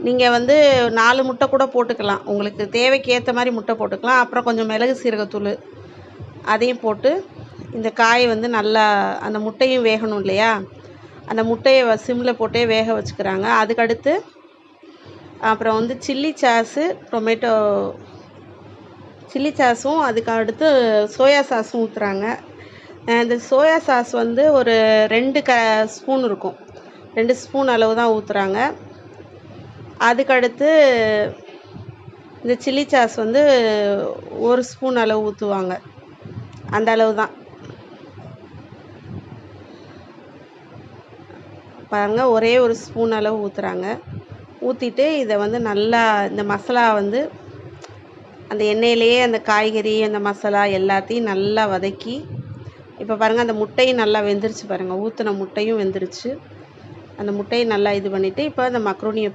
நீங்கள் வந்து 4 முட்டை கூட போட்டுக்கலாம். உங்களுக்கு தேவைக்கு ஏற்ற மாதிரி முட்டை போட்டுக்கலாம். அப்புறம் கொஞ்சம் மிளகு சீரகத்தூள் அதையும் போட்டு இந்த காய் வந்து நல்லா அந்த முட்டையும் வேகணும் இல்லையா, அந்த முட்டையை சிம்மில் போட்டே வேக வச்சுக்கிறாங்க. அதுக்கடுத்து அப்புறம் வந்து சில்லி சாஸும் அதுக்கு அடுத்து சோயா சாஸும் ஊற்றுறாங்க. இந்த சோயா சாஸ் வந்து ஒரு 2 ஸ்பூன் இருக்கும். 2 ஸ்பூன் அளவு தான் ஊற்றுறாங்க. அதுக்கடுத்து இந்த சில்லி சாஸ் வந்து 1 ஸ்பூன் அளவு ஊற்றுவாங்க. அந்த அளவு தான் பாருங்கள், ஒரே 1 ஸ்பூன் அளவு ஊற்றுறாங்க. ஊற்றிட்டு இதை வந்து நல்லா இந்த மசாலா வந்து அந்த எண்ணெயிலேயே அந்த காய்கறி அந்த மசாலா எல்லாத்தையும் நல்லா வதக்கி, இப்போ பாருங்கள் அந்த முட்டையும் நல்லா வெந்துருச்சு பாருங்கள். ஊற்றின முட்டையும் வெந்துருச்சு. அந்த முட்டையை நல்லா இது பண்ணிவிட்டு இப்போ அந்த மக்ரூனியை